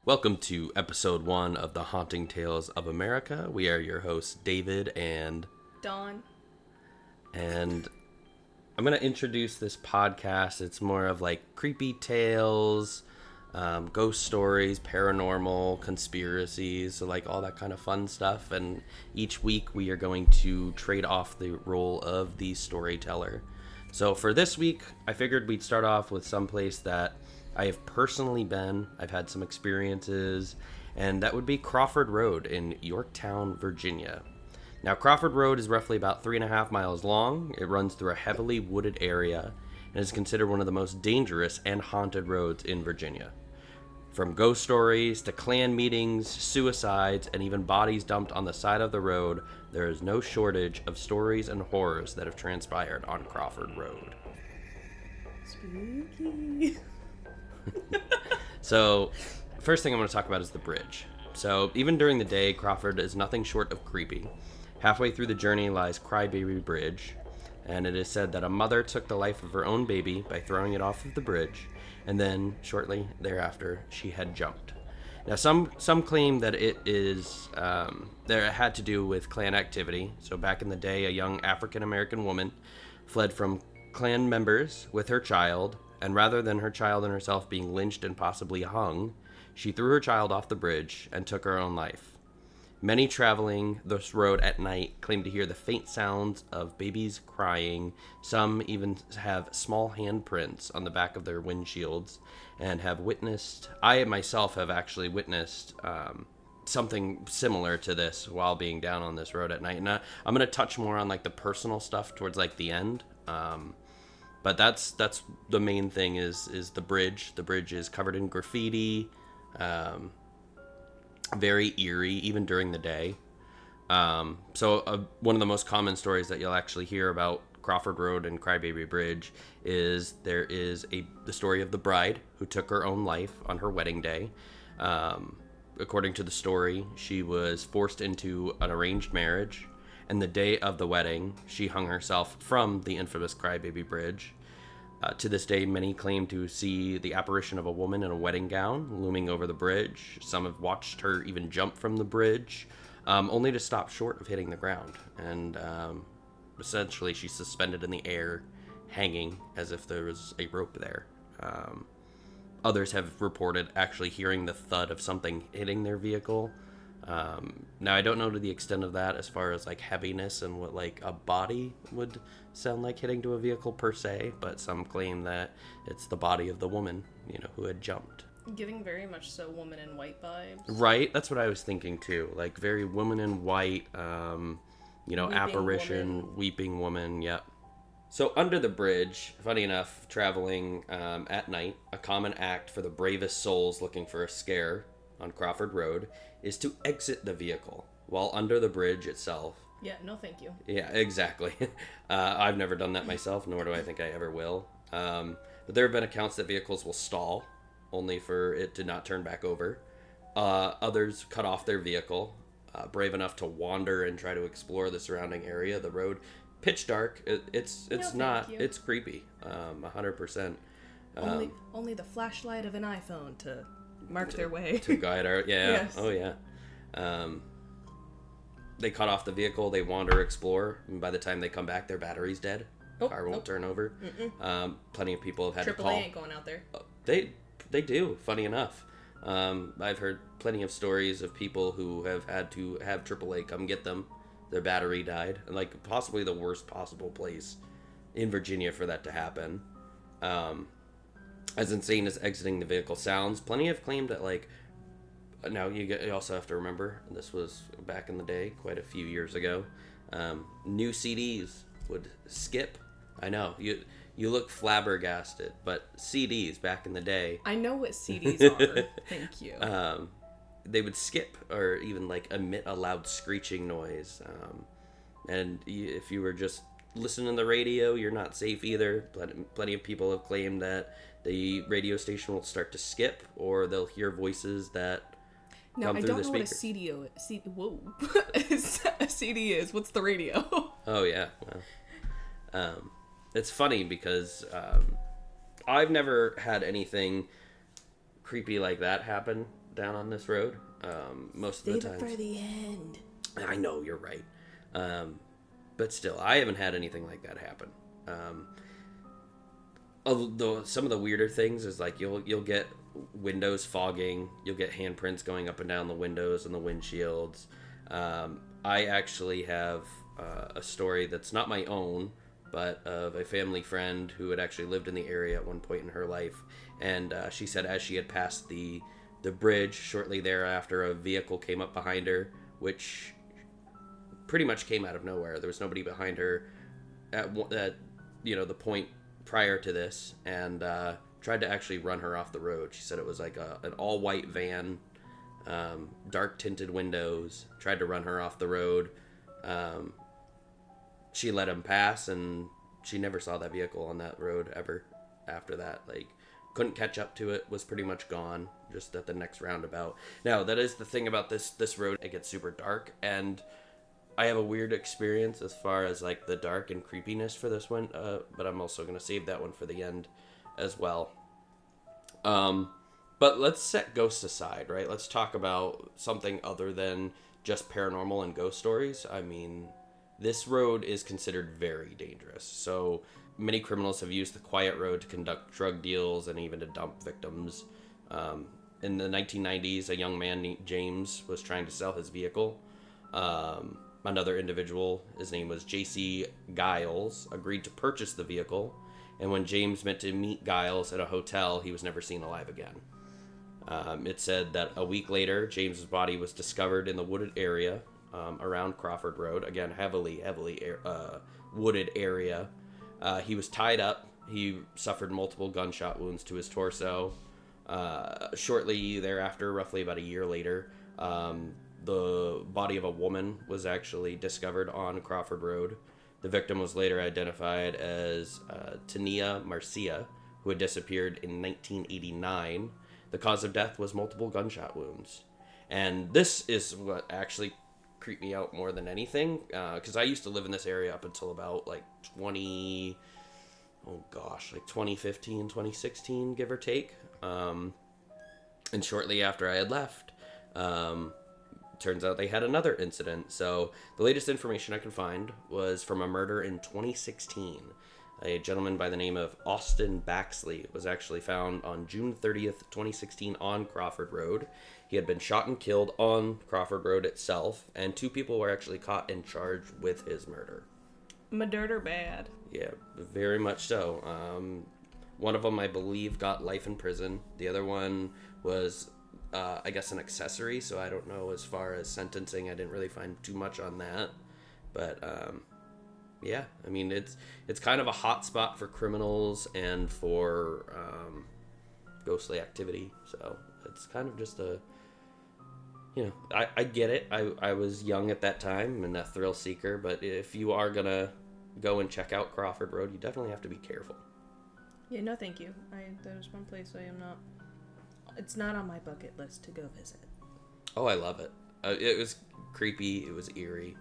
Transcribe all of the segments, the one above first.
Welcome to Ep.1 of the Haunting Tales of America. We are your hosts, David and Dawn. And I'm going to introduce this podcast. It's more of like creepy tales, ghost stories, paranormal, conspiracies, so like all that kind of fun stuff. And each week we are going to trade off the role of the storyteller. So for this week, I figured we'd start off with someplace that I have personally been. I've had some experiences, and that would be Crawford Road in Yorktown, Virginia. Now, Crawford Road is roughly about 3.5 miles long. It runs through a heavily wooded area and is considered one of the most dangerous and haunted roads in Virginia. From ghost stories to Klan meetings, suicides, and even bodies dumped on the side of the road, there is no shortage of stories and horrors that have transpired on Crawford Road. Spooky. So, first thing I'm going to talk about is the bridge. So, even during the day, Crawford is nothing short of creepy. Halfway through the journey lies Crybaby Bridge, and it is said that a mother took the life of her own baby by throwing it off of the bridge, and then, shortly thereafter, she had jumped. Now, some claim that it is there had to do with Klan activity. So, back in the day, a young African-American woman fled from Klan members with her child, and rather than her child and herself being lynched and possibly hung, she threw her child off the bridge and took her own life. Many traveling this road at night claim to hear the faint sounds of babies crying. Some even have small handprints on the back of their windshields and have witnessed, I myself have actually witnessed something similar to this while being down on this road at night. And I'm going to touch more on like the personal stuff towards like the end. But that's the main thing is the bridge. The bridge is covered in graffiti, very eerie, even during the day. So one of the most common stories that you'll actually hear about Crawford Road and Crybaby Bridge is there is the story of the bride who took her own life on her wedding day. According to the story, she was forced into an arranged marriage, and the day of the wedding, she hung herself from the infamous Crybaby Bridge. To this day, many claim to see the apparition of a woman in a wedding gown looming over the bridge. Some have watched her even jump from the bridge, only to stop short of hitting the ground. And essentially, she's suspended in the air, hanging as if there was a rope there. Others have reported actually hearing the thud of something hitting their vehicle. Now, I don't know to the extent of that as far as like heaviness and what like a body would sound like hitting to a vehicle per se, but some claim that it's the body of the woman, who had jumped. Giving very much so woman in white vibes. Right, that's what I was thinking too. Like very woman in white, weeping apparition, woman. Weeping woman, yep. So under the bridge, funny enough, traveling at night, a common act for the bravest souls looking for a scare on Crawford Road is to exit the vehicle while under the bridge itself. Yeah, no thank you. Yeah, exactly. I've never done that myself, nor do I think I ever will. But there have been accounts that vehicles will stall, only for it to not turn back over. Others cut off their vehicle, brave enough to wander and try to explore the surrounding area, the road. Pitch dark, it's creepy, 100%. Only the flashlight of an iPhone to mark their way. To guide our, yeah, yes. Oh yeah. They cut off the vehicle, they wander, explore, and by the time they come back, their battery's dead. Car won't turn over. Plenty of people have had to call. AAA ain't going out there. They do, funny enough. I've heard plenty of stories of people who have had to have AAA come get them. Their battery died. And like possibly the worst possible place in Virginia for that to happen. As insane as exiting the vehicle sounds, plenty have claimed that like, now you also have to remember, this was back in the day, quite a few years ago, new CDs would skip. I know, you look flabbergasted, but CDs back in the day. I know what CDs are, thank you. They would skip or even like emit a loud screeching noise. And if you were just listening to the radio, you're not safe either. Plenty of people have claimed that the radio station will start to skip, or they'll hear voices that come through the speakers. A CD is. What's the radio? Oh yeah. Well, it's funny because I've never had anything creepy like that happen. down on this road. Most of the time. Save it for the end. I know, you're right. But still, I haven't had anything like that happen. Although some of the weirder things is like you'll get windows fogging, you'll get handprints going up and down the windows and the windshields. I actually have a story that's not my own, but of a family friend who had actually lived in the area at one point in her life, and she said as she had passed the bridge shortly thereafter, a vehicle came up behind her, which pretty much came out of nowhere. There was nobody behind her at the point prior to this, and tried to actually run her off the road. She said it was like an all-white van, dark tinted windows, tried to run her off the road. She let him pass, and she never saw that vehicle on that road ever after that. Like, couldn't catch up to it, was pretty much gone just at the next roundabout. Now, that is the thing about this road. It gets super dark, and I have a weird experience as far as like the dark and creepiness for this one, but I'm also going to save that one for the end as well. But let's set ghosts aside, right? Let's talk about something other than just paranormal and ghost stories. I mean, this road is considered very dangerous. So many criminals have used the quiet road to conduct drug deals and even to dump victims. In the 1990s, a young man named James was trying to sell his vehicle. Another individual, his name was J.C. Giles, agreed to purchase the vehicle. And when James meant to meet Giles at a hotel, he was never seen alive again. It said that a week later, James's body was discovered in the wooded area around Crawford Road. Again, heavily wooded area. He was tied up. He suffered multiple gunshot wounds to his torso. Shortly thereafter, roughly about a year later, the body of a woman was actually discovered on Crawford Road. The victim was later identified as Tania Marcia, who had disappeared in 1989. The cause of death was multiple gunshot wounds. And this is what actually creeped me out more than anything, because I used to live in this area up until about like 2015, 2016, give or take. And shortly after I had left, turns out they had another incident. So the latest information I can find was from a murder in 2016. A gentleman by the name of Austin Baxley was actually found on June 30th, 2016 on Crawford Road. He had been shot and killed on Crawford Road itself, and 2 people were actually caught and charged with his murder. Murder bad. Yeah, very much so. One of them, I believe, got life in prison. The other one was I guess an accessory, so I don't know as far as sentencing. I didn't really find too much on that, but yeah, I mean it's kind of a hot spot for criminals and for ghostly activity. So it's kind of just a, I get it. I was young at that time and a thrill seeker, but if you are gonna go and check out Crawford Road, you definitely have to be careful. Yeah, no, thank you. There's one place I am not. It's not on my bucket list to go visit. Oh, I love it. It was creepy. It was eerie.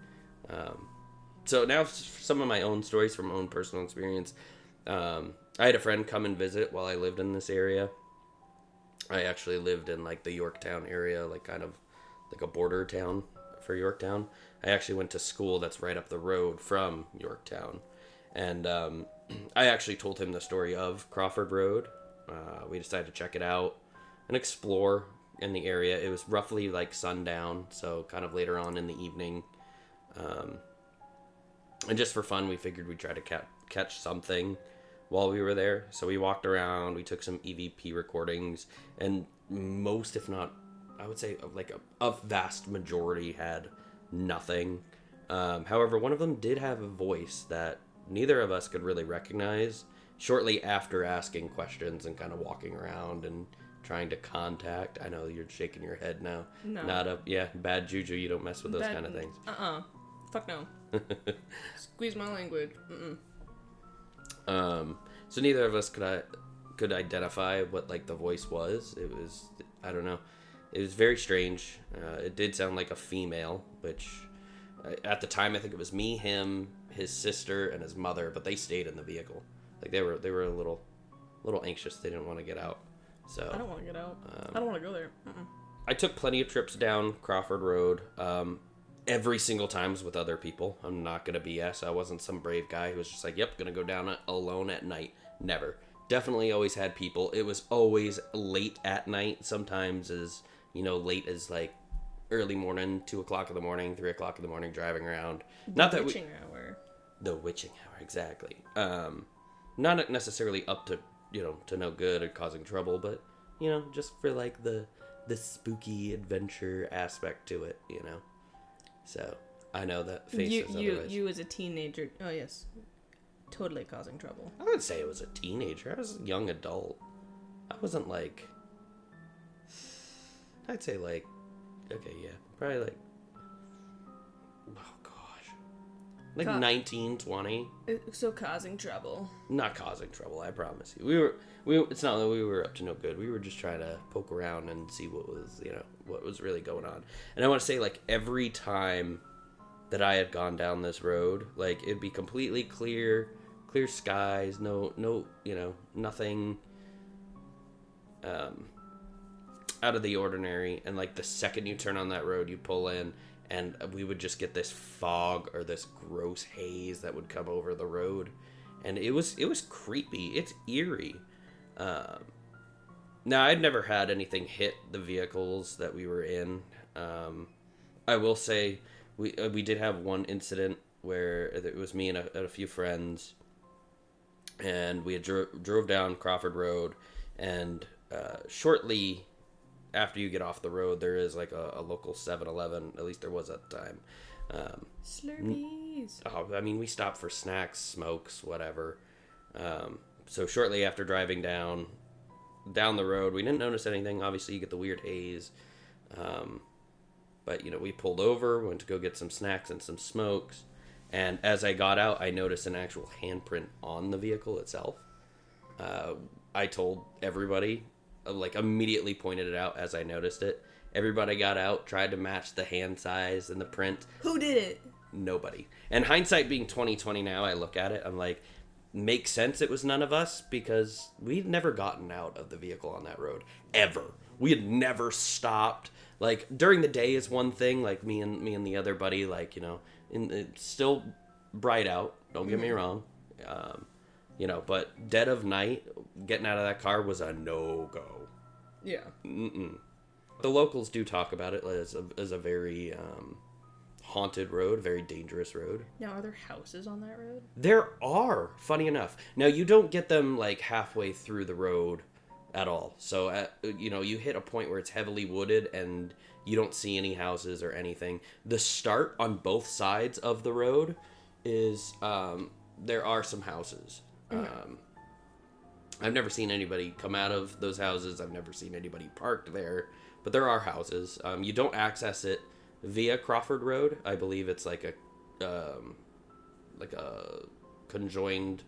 So now some of my own stories from my own personal experience. I had a friend come and visit while I lived in this area. I actually lived in like the Yorktown area, like kind of like a border town for Yorktown. I actually went to school that's right up the road from Yorktown. And I actually told him the story of Crawford Road. We decided to check it out and explore in the area. It was roughly like sundown, so kind of later on in the evening. And just for fun, we figured we'd try to catch something while we were there. So we walked around, we took some EVP recordings, and most, if not, I would say like a vast majority had nothing. However, one of them did have a voice that neither of us could really recognize. Shortly after asking questions and kind of walking around and trying to contact. I know you're shaking your head now. No. Bad juju. You don't mess with those kind of things. Fuck no. Squeeze my language. So neither of us could identify what like the voice was. It was, I don't know. It was very strange. It did sound like a female, which at the time I think it was me, him, his sister, and his mother, but they stayed in the vehicle. Like they were a little anxious. They didn't want to get out. So I don't want to get out. I don't want to go there. I took plenty of trips down Crawford Road. Every single time was with other people. I'm not gonna BS. I wasn't some brave guy who was just like, "Yep, gonna go down it alone at night." Never. Definitely always had people. It was always late at night. Sometimes as late as like early morning, 2 o'clock in the morning, 3 o'clock in the morning, driving around. Not that witching hour. The witching hour, exactly. Not necessarily up to to no good or causing trouble, but just for like the spooky adventure aspect to it, So I know that faces otherwise. You as a teenager. Oh yes, totally causing trouble. I wouldn't say I was a teenager. I was a young adult. I wasn't like. I'd say like, okay, yeah, probably like. Oh gosh, like 19, 20. So causing trouble. Not causing trouble, I promise you. It's not that we were up to no good. We were just trying to poke around and see what was really going on. And I want to say, like, every time that I had gone down this road, like, it'd be completely clear skies, no, nothing out of the ordinary. And like the second you turn on that road, you pull in, and we would just get this fog or this gross haze that would come over the road, and it was creepy. It's eerie. Now, I'd never had anything hit the vehicles that we were in. I will say we did have one incident where it was me and a few friends, and we had drove down Crawford Road, and shortly after you get off the road, there is like a local 7-Eleven. At least there was at the time. Slurpees. I mean, we stopped for snacks, smokes, whatever. So shortly after driving down the road, we didn't notice anything. Obviously, you get the weird haze. But, we pulled over, went to go get some snacks and some smokes. And as I got out, I noticed an actual handprint on the vehicle itself. I told everybody, like immediately pointed it out as I noticed it. Everybody got out, tried to match the hand size and the print. Who did it? Nobody. And hindsight being 2020 now, I look at it, I'm like, makes sense it was none of us, because we'd never gotten out of the vehicle on that road. Ever. We had never stopped. Like, during the day is one thing, like me and the other buddy, like, it's still bright out, don't get me wrong. But dead of night, getting out of that car was a no-go. Yeah. Mm-mm. The locals do talk about it as a very haunted road, very dangerous road. Now, are there houses on that road? There are, funny enough. Now, you don't get them, like, halfway through the road at all. So, you hit a point where it's heavily wooded and you don't see any houses or anything. The start on both sides of the road is, there are some houses. I've never seen anybody come out of those houses. I've never seen anybody parked there. But there are houses. You don't access it via Crawford Road. I believe it's like a conjoined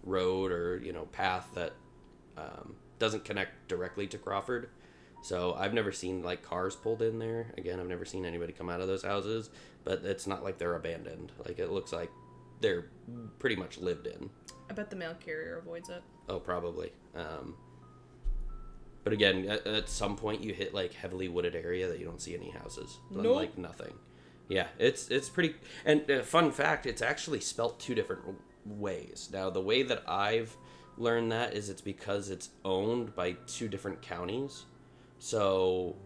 road or path that doesn't connect directly to Crawford. So I've never seen like cars pulled in there. Again, I've never seen anybody come out of those houses. But it's not like they're abandoned. Like, it looks like they're pretty much lived in. I bet the mail carrier avoids it. Oh, probably. But again, at some point you hit like heavily wooded area that you don't see any houses. Nope. Like nothing. Yeah, it's pretty. And fun fact, it's actually spelt two different ways. Now, the way that I've learned that is it's because it's owned by two different counties. So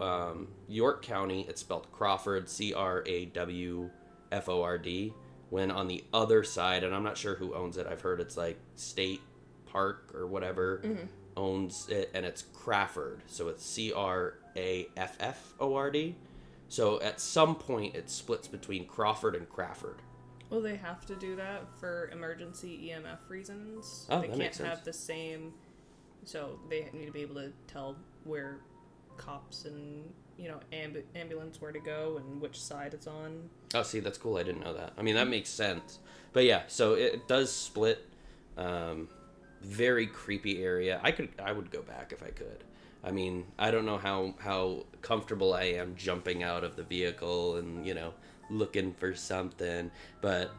York County, it's spelled Crawford, Crawford. When on the other side, and I'm not sure who owns it, I've heard it's like State Park or whatever owns it, and it's Crawford. So it's Crafford. So at some point it splits between Crawford and Crawford. Well, they have to do that for emergency EMF reasons. Oh, they that makes can't sense. have the same, so they need to be able to tell where cops and ambulance where to go and which side it's on. Oh, see, that's cool. I didn't know that. I mean, that makes sense. But yeah, so it does split. Very creepy area. I would go back if I could. I mean, I don't know how comfortable I am jumping out of the vehicle and, looking for something. But,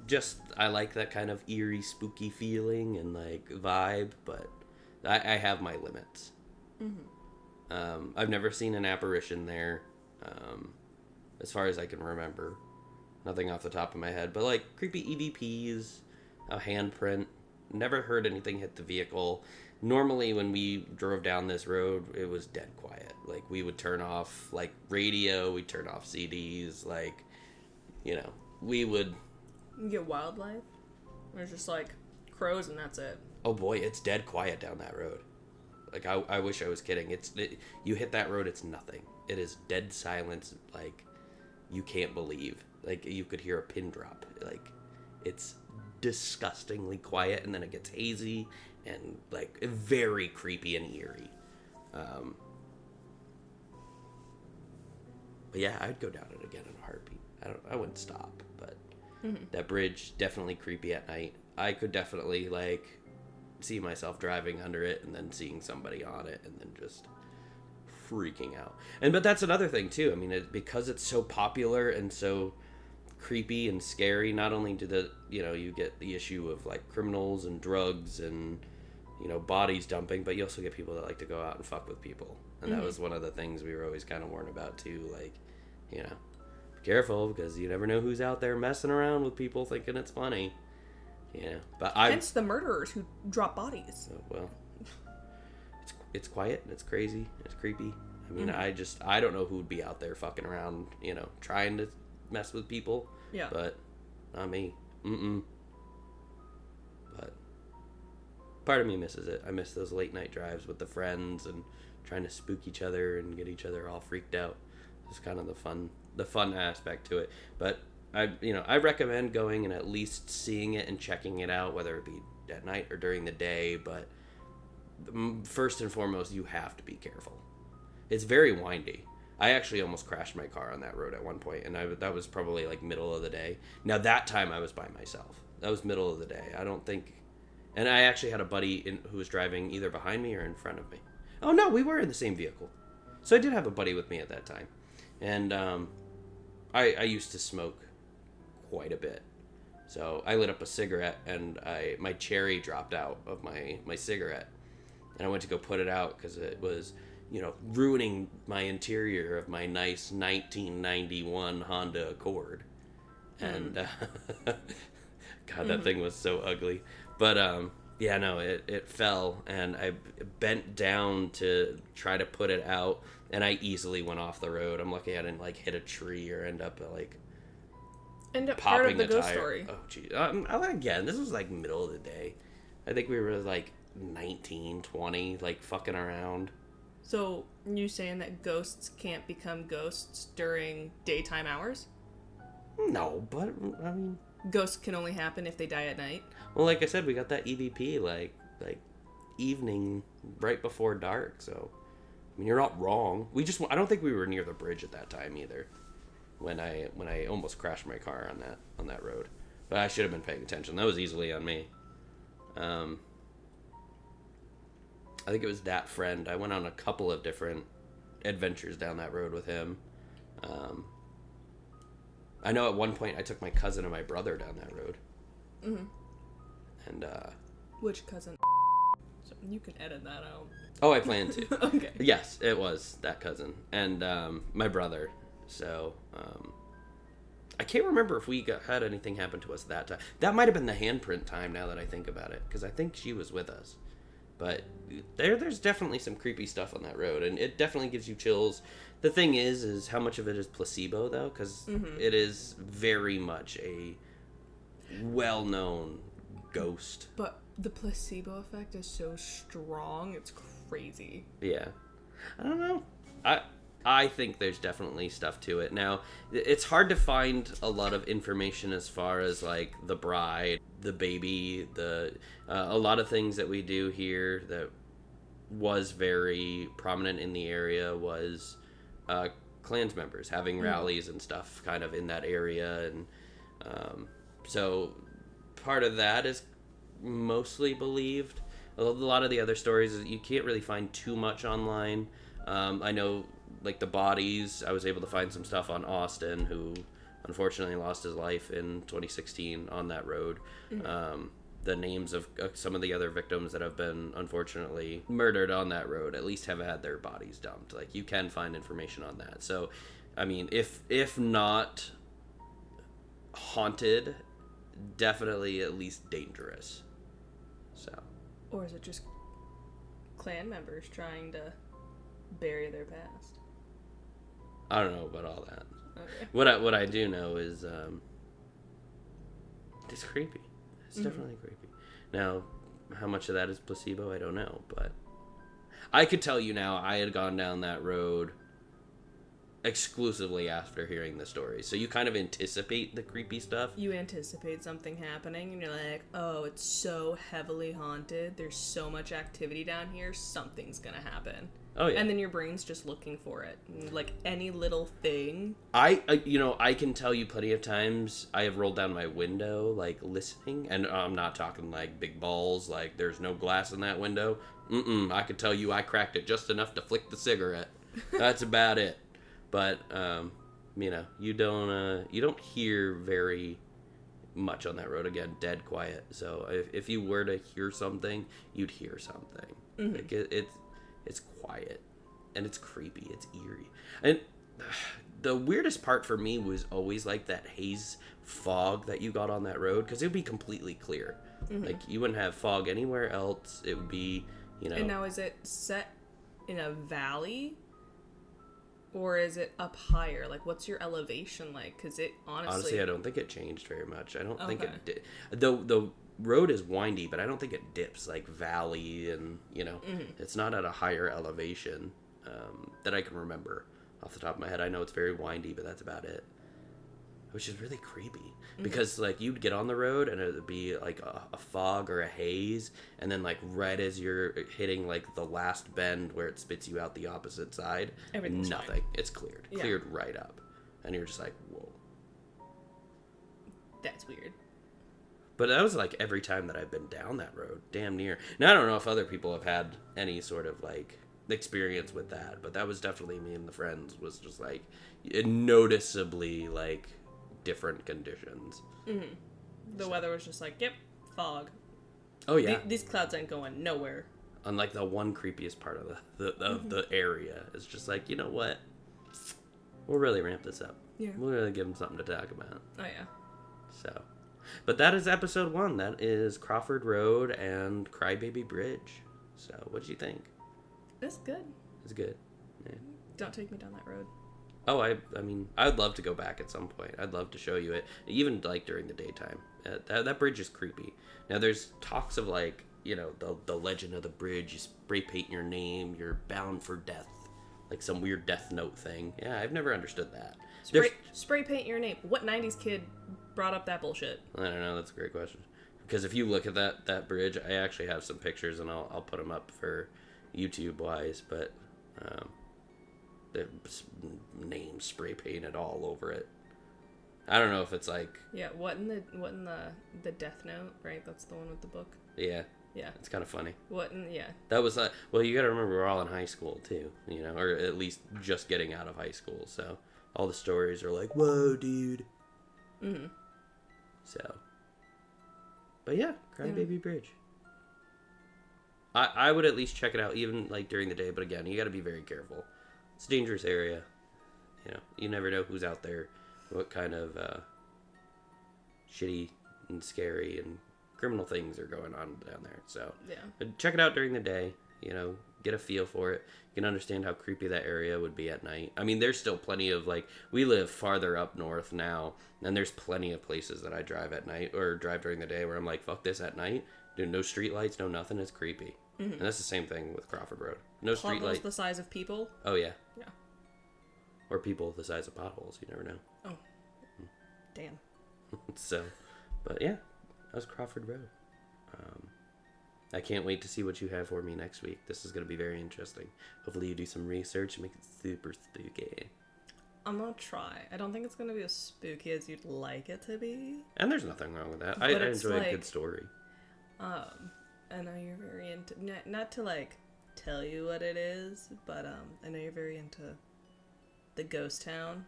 just I like that kind of eerie, spooky feeling and, like, vibe. But I have my limits. Mm-hmm. I've never seen an apparition there, as far as I can remember. Nothing off the top of my head, but like creepy EVPs, a handprint. Never heard anything hit the vehicle. Normally, when we drove down this road, it was dead quiet. Like we would turn off like radio, we'd turn off CDs, like we would. You get wildlife. There's just like crows and that's it. Oh boy, it's dead quiet down that road. Like I wish I was kidding. You hit that road, it's nothing. It is dead silence. Like you can't believe. Like you could hear a pin drop. Like it's disgustingly quiet, and then it gets hazy and like very creepy and eerie. But yeah, I'd go down it again in a heartbeat. I wouldn't stop, but that bridge definitely creepy at night. I could definitely like see myself driving under it and then seeing somebody on it and then just freaking out. But that's another thing too. I mean, because it's so popular and so creepy and scary, not only do you get the issue of like criminals and drugs and bodies dumping, but you also get people that like to go out and fuck with people. And that was one of the things we were always kind of warned about too, like be careful because you never know who's out there messing around with people thinking it's funny. But hence the murderers who drop bodies. Well, it's quiet and it's crazy, it's creepy. I mean, I don't know who would be out there fucking around, trying to mess with people. Yeah. But not me. But part of me misses it. I miss those late night drives with the friends and trying to spook each other and get each other all freaked out. It's kind of the fun aspect to it. But I recommend going and at least seeing it and checking it out, whether it be at night or during the day. But first and foremost, you have to be careful. It's very windy. I actually almost crashed my car on that road at one point, and that was probably like middle of the day. Now that time I was by myself. That was middle of the day. I don't think, and I actually had a buddy who was driving either behind me or in front of me. Oh no, we were in the same vehicle. So I did have a buddy with me at that time, and I used to smoke quite a bit. So I lit up a cigarette, and my cherry dropped out of my cigarette, and I went to go put it out because it was ruining my interior of my nice 1991 Honda Accord. And God, that thing was so ugly. But it fell, and I bent down to try to put it out, and I easily went off the road. I'm lucky I didn't like hit a tree or end up popping part of the a ghost tire. story. Oh geez. Again, this was like middle of the day. I think we were like 19, 20, like fucking around. So, you saying that ghosts can't become ghosts during daytime hours? No, but I mean, Ghosts can only happen if they die at night? well, like I said, we got that EVP like evening right before dark. So, I mean, you're not wrong. I don't think we were near the bridge at that time either. When I almost crashed my car on that road, but I should have been paying attention. That was easily on me. I think it was that friend. I went on a couple of different adventures down that road with him. I know at one point I took my cousin and my brother down that road. Mm-hmm. And Which cousin? So you can edit that out. Oh, I plan to. Okay. Yes, it was that cousin and my brother. So I can't remember if we had anything happen to us that time. That might have been the handprint time. Now that I think about it, because I think she was with us. But there's definitely some creepy stuff on that road, and it definitely gives you chills. The thing is how much of it is placebo, though, because it is very much a well-known ghost. But the placebo effect is so strong, it's crazy. Yeah. I don't know. I think there's definitely stuff to it. Now, it's hard to find a lot of information as far as, like, the bride, the baby, a lot of things that we do here that was very prominent in the area was Klans members having rallies and stuff kind of in that area. And so part of that is mostly believed. A lot of the other stories, you can't really find too much online. I know, like, the bodies, I was able to find some stuff on Austin, who unfortunately lost his life in 2016 on that road. the names of some of the other victims that have been unfortunately murdered on that road at least have had their bodies dumped. Like, you can find information on that. So, I mean, if not haunted, definitely at least dangerous. So. Or is it just clan members trying to bury their past? I don't know about all that. Okay. What I do know is it's creepy. It's definitely creepy. Now, how much of that is placebo, I don't know, but I could tell you now I had gone down that road exclusively after hearing the story. So you kind of anticipate the creepy stuff. You anticipate something happening, and you're like, oh, it's so heavily haunted. There's so much activity down here. Something's gonna happen. Oh, yeah. And then your brain's just looking for it. Like, any little thing. I can tell you plenty of times I have rolled down my window, like, listening. And I'm not talking, like, big balls, like, there's no glass in that window. I could tell you I cracked it just enough to flick the cigarette. That's about it. But, you don't hear very much on that road. Again, dead quiet. So if you were to hear something, you'd hear something. Like, it's quiet, and it's creepy. It's eerie. And the weirdest part for me was always, like, that haze fog that you got on that road, because it would be completely clear. Like, you wouldn't have fog anywhere else. It would be, And now, is it set in a valley? Or is it up higher? Like, what's your elevation like? Because it honestly, I don't think it changed very much. I don't think it did. The road is windy, but I don't think it dips like valley, and it's not at a higher elevation that I can remember off the top of my head. I know it's very windy, but that's about it. Which is really creepy because like you'd get on the road and it would be like a fog or a haze, and then like right as you're hitting like the last bend where it spits you out the opposite side, nothing. Fine. It's cleared right up, and you're just like, whoa. That's weird. But that was like every time that I've been down that road, damn near. Now I don't know if other people have had any sort of like experience with that, but that was definitely me and the friends. Was just like noticeably like different conditions. The weather was just like, yep, fog. Oh yeah, These clouds ain't going nowhere. Unlike the one creepiest part of the area, it's just like, you know what? We'll really ramp this up. Yeah, we'll really give them something to talk about. Oh yeah. So, but that is episode 1. That is Crawford Road and Crybaby Bridge. So, what'd you think? It's good. It's good. Yeah. Don't take me down that road. Oh, I mean, I'd love to go back at some point. I'd love to show you it, even like during the daytime. That bridge is creepy. Now, there's talks of like, the legend of the bridge. You spray paint your name, you're bound for death, like some weird Death Note thing. Yeah, I've never understood that. Spray paint your name. What 90s kid brought up that bullshit? I don't know. That's a great question. Because if you look at that bridge, I actually have some pictures, and I'll put them up for YouTube wise, but. The name spray painted all over it. I don't know if it's like what in the Death Note, right? That's the one with the book. Yeah. Yeah. It's kind of funny. That was well, you got to remember we're all in high school too, or at least just getting out of high school. So all the stories are like, "Whoa, dude." So. But yeah, Crybaby Bridge. I would at least check it out even like during the day, but again, you got to be very careful. It's a dangerous area. You never know who's out there, what kind of shitty and scary and criminal things are going on down there. So check it out during the day, get a feel for it. You can understand how creepy that area would be at night. I mean, there's still plenty of like, we live farther up north now, and there's plenty of places that I drive at night or drive during the day where I'm like, fuck this at night. Dude, no street lights, no nothing. It's creepy. And that's the same thing with Crawford Road. No street lights. the size of people. Oh yeah. Yeah. Or people the size of potholes. You never know. Oh. Damn. So, but yeah, that was Crawford Road. I can't wait to see what you have for me next week. This is going to be very interesting. Hopefully you do some research and make it super spooky. I'm going to try. I don't think it's going to be as spooky as you'd like it to be. And there's nothing wrong with that. I enjoy a good story. I know you're very into, not to like tell you what it is, but I know you're very into the ghost town.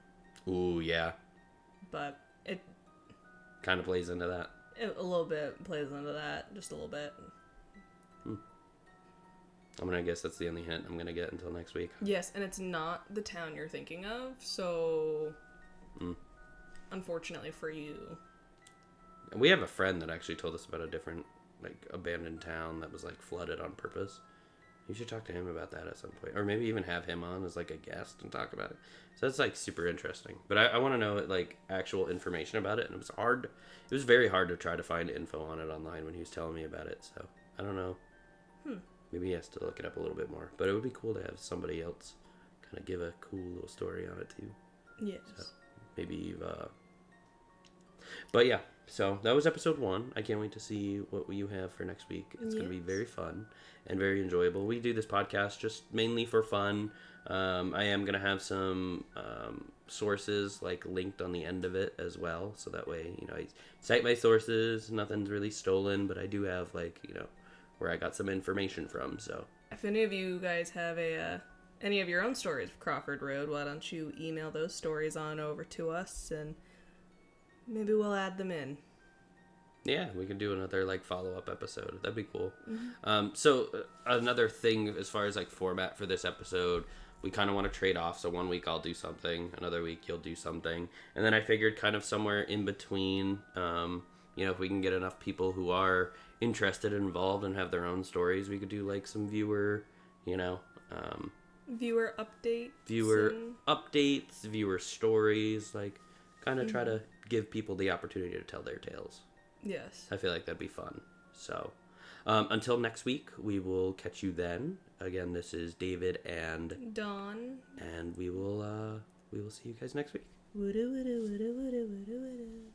Ooh, yeah. But it kind of plays into that. A little bit plays into that, just a little bit. I'm gonna guess that's the only hint I'm gonna get until next week. Yes, and it's not the town you're thinking of, so unfortunately for you. We have a friend that actually told us about a different, like, abandoned town that was, like, flooded on purpose. You should talk to him about that at some point. Or maybe even have him on as, like, a guest and talk about it. So that's, like, super interesting. But I want to know, like, actual information about it. And it was hard. It was very hard to try to find info on it online when he was telling me about it. So I don't know. Maybe he has to look it up a little bit more. But it would be cool to have somebody else kind of give a cool little story on it, too. Yes. So maybe you've... But yeah, so that was episode 1. I can't wait to see what you have for next week. It's going to be very fun and very enjoyable. We do this podcast just mainly for fun. I am going to have some sources like linked on the end of it as well. So that way, I cite my sources. Nothing's really stolen, but I do have where I got some information from. So if any of you guys have any of your own stories of Crawford Road, why don't you email those stories on over to us and maybe we'll add them in. Yeah, we can do another follow-up episode. That'd be cool. So another thing as far as format for this episode, we kind of want to trade off. So one week I'll do something, another week you'll do something, and then I figured kind of somewhere in between, if we can get enough people who are interested and involved and have their own stories, we could do some viewer, viewer updates, viewer stories, kind of try to give people the opportunity to tell their tales. Yes. I feel like that'd be fun. So, until next week, we will catch you then. Again, this is David and Dawn. And we will see you guys next week. Woulda, woulda, woulda, woulda, woulda, woulda.